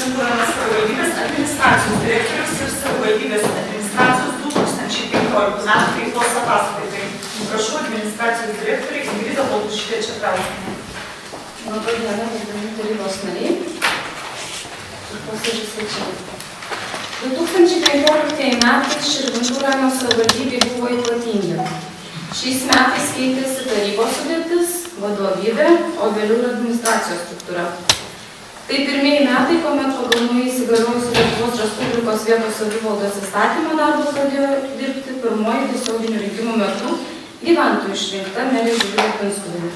Širvintų rajono savivaldybės administracijos direktorius ir savivaldybės administracijos 2015 metų veiklos ataskaitai. Prašau administracijos direktorį Ingrida Baltušytė-Čeprauskienė. Labą dieną, gerbiami tarybos nariai ir posėdžių svečiai. 2015 metais Širvintų rajono savivaldybė buvo ypatingi. Šiais metais keitėsi tarybos sudėtis, vadovybė, o vėliau ir administracijos struktūra. Tai pirmieji metai, kuomet pagal naujai įsigaliojusių Lietuvos Respublikos vietos savivaldos įstatymo darbą pradėjo dirbti pirmoji tiesioginių rinkimų metu gyventojų išrinkta merė Živilė Pinskuvienė.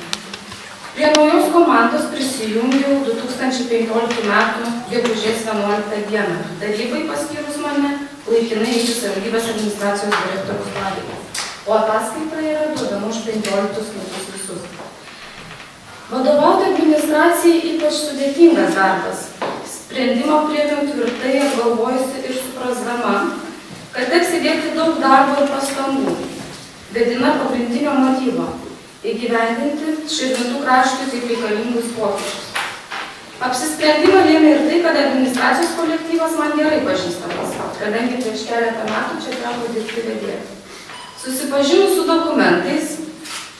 Prie naujos komandos prisijungiau 2015 metų gegužės 11 dieną. Tarybai paskyrus mane laikinai eiti savivaldybės administracijos direktoriaus pareigą. O ataskaita yra duodama už 15 metus visus. Vadovauti administracijai ypač sudėtingas darbas. Sprendimą priėmiau tvirtai apgalvojusi ir suprasdama, kad teks įdėti daug darbo ir pastangų, vedina pagrindinio motyvo – įgyvendinti Širvintų kraštui kaip reikalingus pokyčius. Apsisprendimą lėmė ir tai, kad administracijos kolektyvas man gerai pažįstamas, kadangi prieš keletą metų čia teko dirbti vedėją. Susipažinus su dokumentais,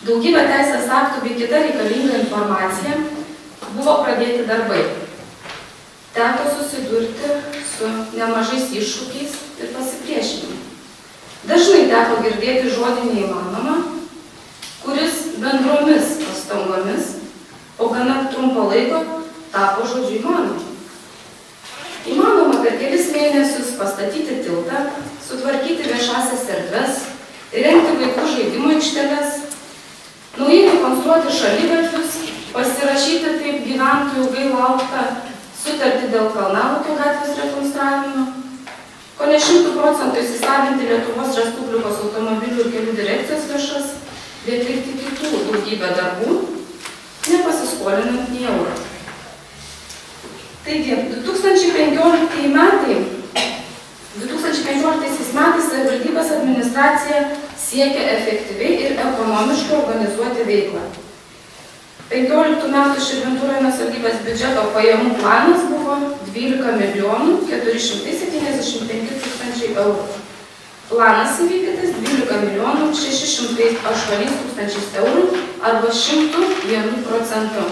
daugybė teisės aktų bei kita reikalinga informacija, buvo pradėti darbai. Teko susidurti su nemažais iššūkiais ir pasipriešinimu. Dažnai teko girdėti žodį neįmanoma, kuris bendromis pastangomis po gana trumpo laiko tapo žodžiu įmanoma. Įmanoma per kelis mėnesius pastatyti tiltą, sutvarkyti viešasias erdves, įrengti vaikų žaidimų aikšteles, naujai rekonstruoti šaligatvius, pasirašyti taip gyventojų ilgai lauktą sutartį dėl Kalnalūkio gatvės rekonstravimo, kone 100% įsisavinti Lietuvos Respublikos automobilių ir kelių direkcijos lėšas, bei atlikti kitų daugybę darbų, nepasiskolinant nei eurą. Taigi, 2015 metais savivaldybės administracija siekia efektyviai ir ekonomiškai organizuoti veiklą. 15 metų Širvintų rajono savivaldybės biudžeto pajamų planas buvo 12 475 000 eurų. Planas įvykdytas 12 608 000 eurų arba 101%.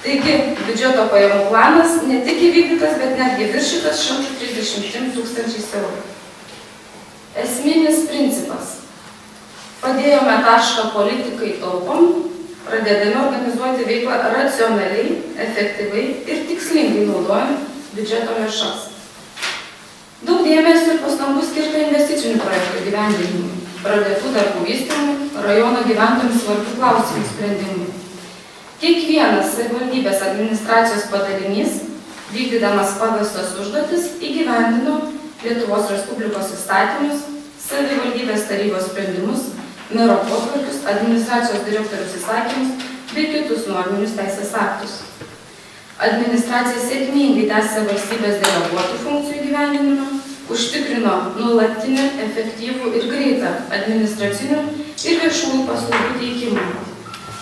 Taigi, biudžeto pajamų planas ne tik įvykdytas, bet netgi viršytas 133 000 eurų. Esminis principas. Padėjome tašką politikai taupom, pradėdami organizuoti veiklą racionaliai, efektyviai ir tikslingai naudojant biudžeto lėšas. Daug dėmesio ir pastangų skirta investicinių projektų įgyvendinimui, pradėtų darbų vystymui, rajono gyventojams svarbių klausimų sprendimui. Kiekvienas savivaldybės administracijos padalinys, vykdydamas pavestas užduotis, įgyvendino Lietuvos Respublikos įstatymus, savivaldybės tarybos sprendimus, mero potvarkius, administracijos direktoriaus įsakymus bei kitus norminius teisės aktus. Administracija sėkmingai tęsė valstybės deleguotų funkcijų įgyvendinimą, užtikrino nuolatinį, efektyvų ir greitą administracinių ir viešųjų paslaugų teikimą.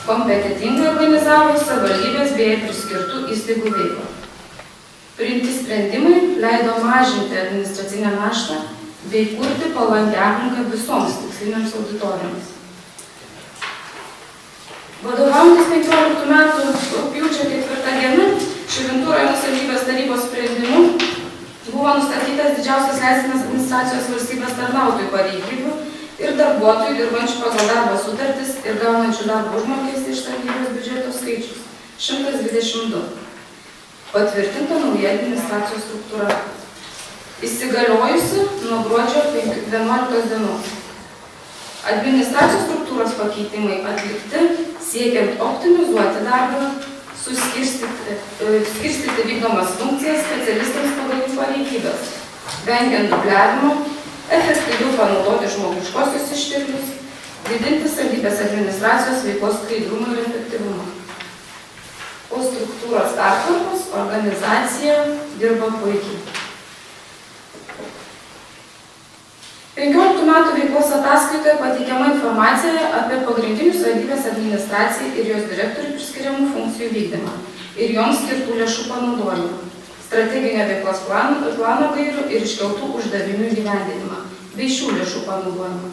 Kompetentingai organizavo savivaldybės bei priskirtų įstaigų veiklą. Priimti sprendimai leido mažinti administracinę naštą bei kurti palankią aplinką visoms tikslinėms auditorijoms. Vadovaujantis 15 metų rugpjūčio 4 diena Širvintų rajono savivaldybės tarybos sprendimu buvo nustatytas didžiausias leistinas administracijos valstybės tarnautojų pareigybių ir darbuotojų dirbančių pagal darbo sutartis ir gaunančių darbo užmokestį iš savivaldybės biudžeto skaičius – 122. Patvirtinta nauja administracijos struktūra, įsigaliojusi nuo gruodžio 11 dienos. Administracijos struktūros pakeitimai atlikti siekiant optimizuoti darbą, skirstyti vykdomas funkcijas specialistams pagal jų pareigybės, vengiant dubliavimo, efektyviau panaudoti žmogiškosius išteklius, didinti savivaldybės administracijos veiklos skaidrumą ir efektyvumą. Po struktūros pertvarkos organizacija dirba puikiai. 15 metų veiklos ataskaitoje pateikiama informacija apie pagrindinių savivaldybės administracijai ir jos direktorių priskiriamų funkcijų vykdymą. ir joms skirtų lėšų panaudojimą, strateginio veiklos plano gairių ir iškeltų uždavinių įgyvendinimą, bei šių lėšų panaudojimą.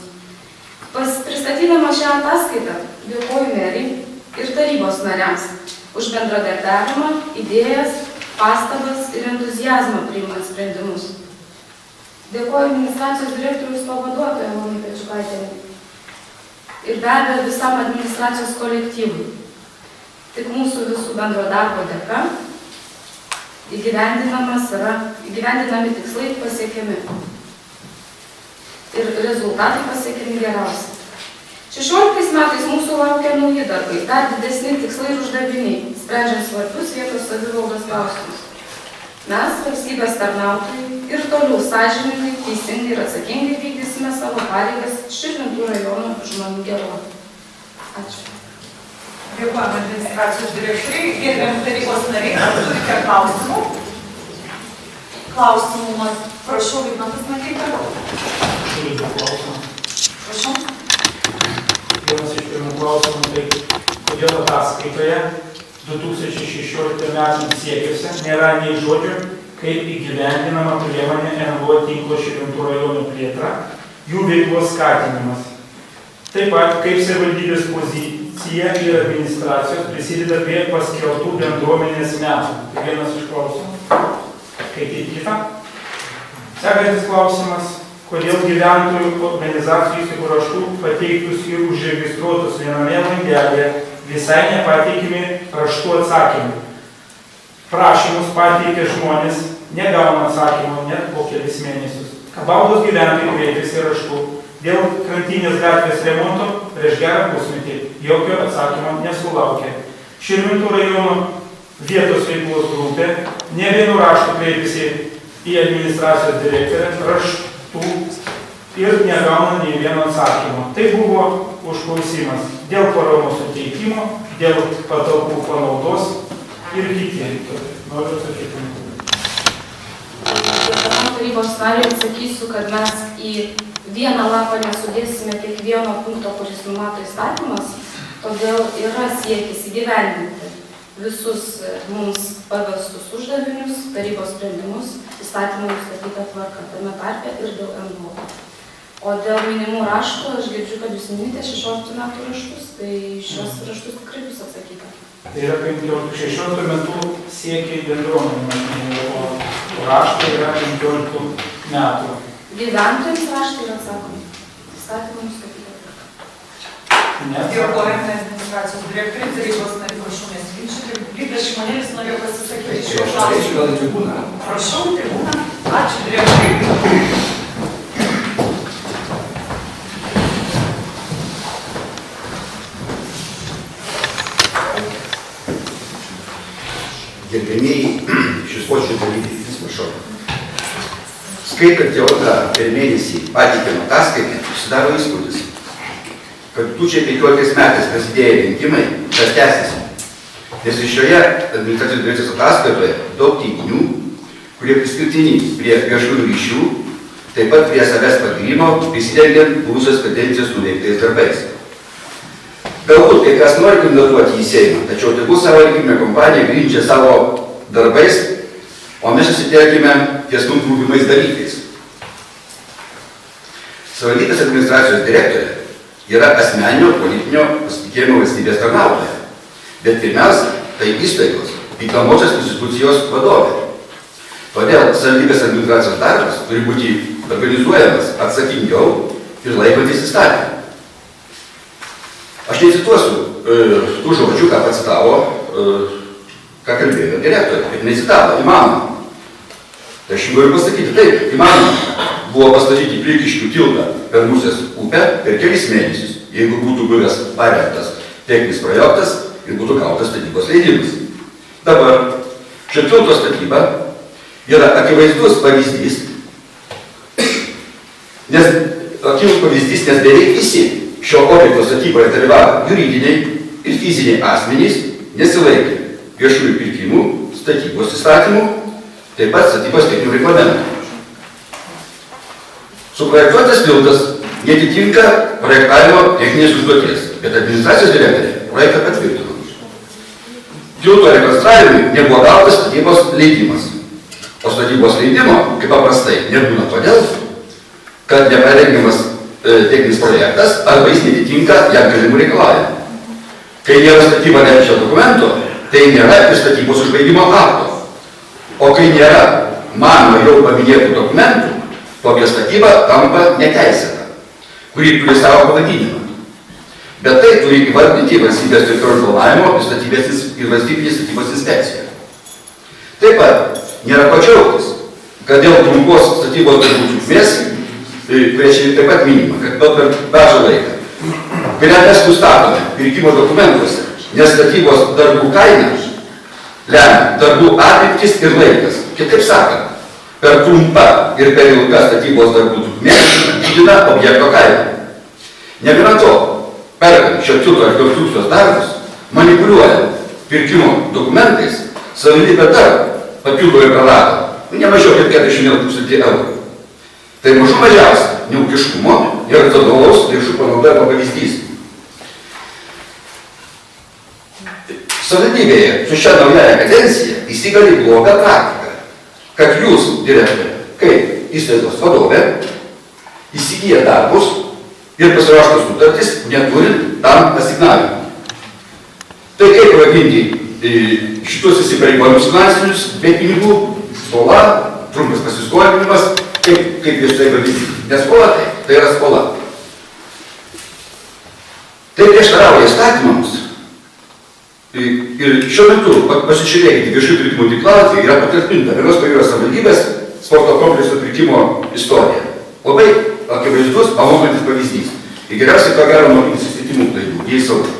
Pristatydama šią ataskaitą, dėkoju meriai ir tarybos nariams už bendradarbiavimą, idėjas, pastabas ir entuziazmą priimant sprendimus. Dėkoju administracijos direktoriaus pavaduotojai Elenai Pečiukaitienei ir be abejo visam administracijos kolektyvui. Tik mūsų visų bendro darbo dėka įgyvendinami tikslai pasiekiami ir rezultatai pasiekiami geriausiai. 16 metais mūsų laukia nauji darbai, dar didesni tikslai ir uždaviniai, sprendžiant svarbius vietos savivaldos klausimus. Mes, valstybės tarnautojai, ir toliau sąžiningai, teisingai ir atsakingai vykdysime savo pareigas Širvintų rajono žmonių gerovei. Ačiū. Dėkojame administracijos direktoriai ir tarybos nariai. Ar turite klausimų? Klausimų, prašau, Vidmantas Matyta. Turiu du klausimą. Prašau. Vienas iš pirmų klausimų, tai kodėl ataskaitoje 2016 metų siekiuose nėra nei žodžių, kaip įgyvendinama priemonė NVO tinklo Širvintų rajono plėtra, jų veiklos skatinimas. Taip pat, kaip savivaldybės pozicija ir administracijos prisideda prie paskelbtų bendruomenės metų. Tai vienas iš klausimų. Skaitykite. Sekantis klausimas. Kodėl gyventojų organizacijų įsirašų pateiktus ir užregistruotus viename langelėje visai nepateikimi raštų atsakymai. Prašymus pateikę žmonės negauna atsakymų net po kelis mėnesius. Kabaudos gyventojai kreipėsi raštu dėl krantinės gatvės remonto prieš gerą pusmetį. Jokio atsakymo nesulaukė. Širvintų rajono vietos veiklos grupė ne vienu raštu kreipėsi į administracijos direktorę raštu ir negauna nei vieno atsakymo. Tai buvo užklausimas dėl paramos suteikimo, dėl patalpų panaudos ir kiti. Noriu atsakyti. Tarybos nariai atsakysiu, kad mes į vieną lapą nesudėsime kiekvieno punkto, kuris numato įstatymas, todėl yra siekis įgyvendinti visus mums pavestus uždavinius, tarybos sprendimus, įstatymų nustatytą tvarką, tame tarpe ir dėl NVO. O dėl minimų raštų, aš girdžiu, kad jūs minite 16 metų raštus, tai šios raštus tikrai bus atsakyta. Tai yra 16 metų siekiai bendruomenė, o raštai yra 15 metų. Gyventojams raštai yra atsakomi. Įstatymų nustatytą tvarką. Dėkojame administracijos direktoriai, tarybos nariai, prašau nesiginčyti. Vydas Šimonėlis norėjo pasisakyti šiuo klausimu. Prašau, tribūną. Ačiū direktoriai. Gerbėmėjai, šis počių dalykai, prašau. Skaitant jau antrą per mėnesį pateikiamą ataskaitę, susidaro įspūdis, kad 2015 metais prasidėję rinkimai dar tęsiasi. Nes ir šioje administracijos direkcijos ataskaitoje daug teiginių, kurie priskirtini prie viešųjų ryšių, taip pat prie savęs pagyrimo, prisidengiant buvusios kadencijos nuveiktais darbais. Galbūt kai kas nori kandidatuoti į Seimą, tačiau tegul savo rinkiminę kompaniją grindžia savo darbais, o mes susitelkime ties mums rūpimais dalykais. Savivaldybės administracijos direktorė yra asmeninio politinio pasitikėjimo valstybės tarnautoja, bet pirmiausia, tai įstaigos, vykdomosios institucijos vadovė. Todėl savivaldybės administracijos darbas turi būti organizuojamas atsakingiau ir laikantis įstatymų. Aš necituosiu tų žodžių, ką pacitavo, ką kalbėjo direktorė, bet necitavo, įmanoma. Tai aš jums galiu pasakyti, taip, įmanoma buvo pastatyti Prikiškių tiltą per Musės upę per kelis mėnesius, jeigu būtų buvęs parengtas techninis projektas ir būtų gautas statybos leidimas. Dabar šio tilto statyba yra akivaizdus pavyzdys, nes beveik visi šio objekto statyboje dalyvavo juridiniai ir fiziniai asmenys nesilaikė viešųjų pirkimų, statybos įstatymų, taip pat statybos techninių reglamentų. Suprojektuotas tiltas neatitinka projektavimo techninės užduoties, bet administracijos direktorė projektą patvirtino. tilto rekonstravimui nebuvo gautas statybos leidimas. O statybos leidimo, kaip paprastai, nebūna todėl, kad neparengiamas techninis projektas arba jis netitinka jam galimų reikalavimų. Kai nėra statyba leidžiančio dokumento, tai nėra ir statybos užbaigimo akto. O kai nėra mano jau paminėtų dokumentų, tokia statyba tampa neteisėta, kuri turi savo pavadinimą. Bet tai turi įvardinti valstybės teritorijos planavimo ir valstybinės statybos inspekcija. Taip pat nėra ko džiaugtis, kad dėl trumpos statybos darbų trukmės, kurie čia taip pat minima, kad per mažą laiką, kurią mes nustatome pirkimo dokumentuose, nes statybos darbų kaina lemia darbų apimtis ir laikas. Kitaip sakant, per trumpą ir per ilgą statybos darbų trukmė didina objekto kainą. Negana to, perkant šio tilto ar konstrukcijos darbus, manipuliuojant pirkimo dokumentais, savivaldybė dar papildomai prarado ne mažiau kaip 40 000 eurų. Tai mažų mažiausia neūkiškumo ir racionalaus lėšų panaudojimo pavyzdys. Savivaldybėje su šia naujaja kadencija įsigali blogą praktiką, kad jūs, direktorė, kaip įstaigos vadovė, įsigyja darbus ir pasirašo sutartis, neturint tam asignavimų. Tai kaip pavadinti šitus įsipareigojimus finansinius be pinigų, skola, trumpas pasiskolinimas, kaip jūs tai vadinti. Nes skola tai yra skola. Tai prieštarauja įstatymams. Ir šiuo metu, pasižiūrėkite, viešųjų pirkimų tinklalapiai yra patalpinta vienos pajūros savivaldybės sporto komplekso pirkimo istorija. Labai akivaizdus, pamokantis pavyzdys. Ir geriausiai to gero mokytis įstatymų klaidų, jei saugiai.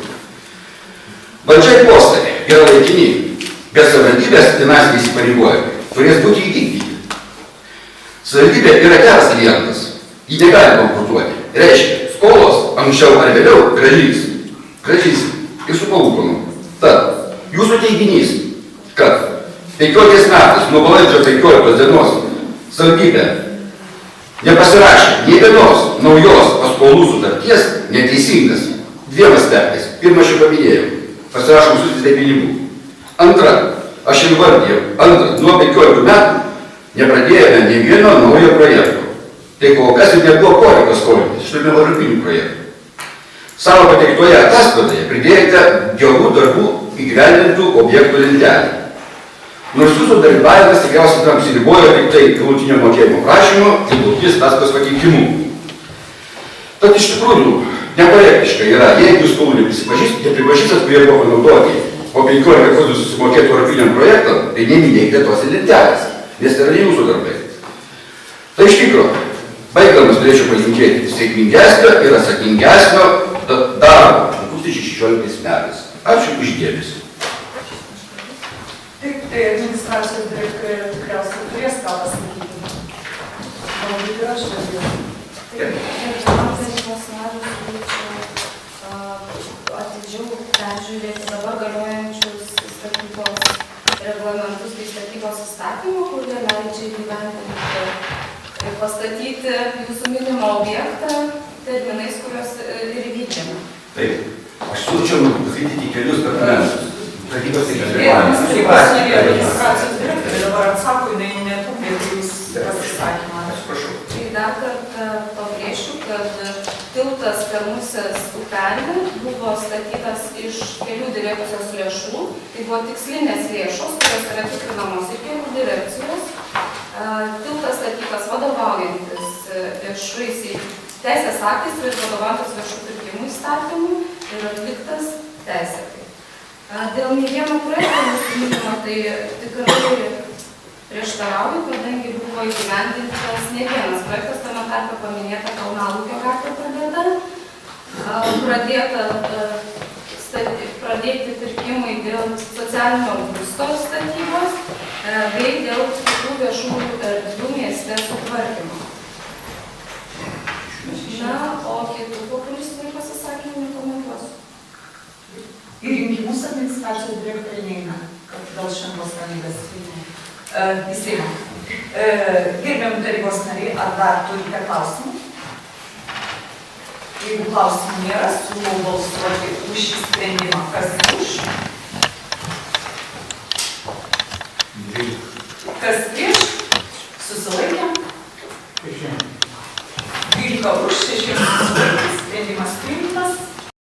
Valdžiai postai yra laikini, bet savivaldybės finansiniai įsipareigojimai turės būti įvykdyti. Savivaldybė yra geras klientas, jį negali bankrutuoti. Reiškia, skolos anksčiau ar vėliau grąžys ir su palūkanom. Tad, jūsų teiginys, kad 15 metais nuo balandžio 15 dienos savivaldybė nepasirašė nei vienos naujos paskolų sutarties, neteisingas dviem aspektais. Pirmą aš jau paminėjau, pasirašom sutartis be pinigų. Antra, aš jau vardėjau, nuo 15 metų nepradėjome nei vieno naujo projekto. Tai kol kas ir nebuvo poreikio skolintis, šitame europinių projektų. Savo pateiktoje ataskaitoje pridėjote gerų darbų įgyvendintų objektų lentelę. Nors jūsų dalyvavimas tikriausiai tam apsiribojo tik tai galutinio mokėjimo prašymo ir galutinis ataskaitos pateikimu. Tad iš tikrųjų nekorektiška yra, jeigu jūs skolų nepripažįstat, kurie buvo panaudoti po 15 kartų susimokėtų europiniam projektam, tai neminėkite tos lentelės, nes tai yra ne jūsų darbai. Tai iš tikro, baigdamas turėčiau palinkėti sėkmingesnio ir atsakingesnio darbo 2016 metais. Ačiū už dėmesį. Taip, tai administracijos direktorė tikriausiai turės ką pasakyti. Galbūt ir aš žodžiu. Atidžiau peržiūrėti dabar galiojančius statybos reglamentus bei statybos įstatymų, kurie leidžia įgyvendinti pastatyti jūsų minimą objektą terminais, kuriuos ir įvykdėme. Taip, aš siūlyčiau paskaityti kelius dokumentus. Administracijos direktorė dabar atsako, jinai netrukdė jūs pasisakymą. Aš prašau. Tai dar kartą pabrėšiu, kad tiltas per Musės upelį buvo statytas iš kelių direkcijos lėšų. Tai buvo tikslinės lėšos, kurios yra tikrinamos ir kelių direkcijos. Tiltas statytas vadovaujantis viešaisiais teisės aktais ir vadovaujantis viešų pirkimų įstatymų ir atliktas teisėtai. Dėl nei vieno projekto nusiminimo tai tikrai prieštarauju, kadangi buvo įgyvendintas ne vienas projektas, tame tarpe paminėta Kalnalūkio gatvė pradėti pirkimai dėl socialinio būsto statybos bei dėl kitų viešų erdvių mieste sutvarkymo. Na, o kitų populistinių pasisakymų nekomentuosiu. Į rinkimus administracijos direktorė neina, kad dėl šiandienos ramybės į Seimą. Gerbiami tarybos nariai, ar dar turite klausimų? Jeigu klausimų nėra, siūlau balsuoti už šį sprendimą. Kas už? Kas prieš? Susilaikė. 12 už, 6 susilaikė. Sprendimas priimtas.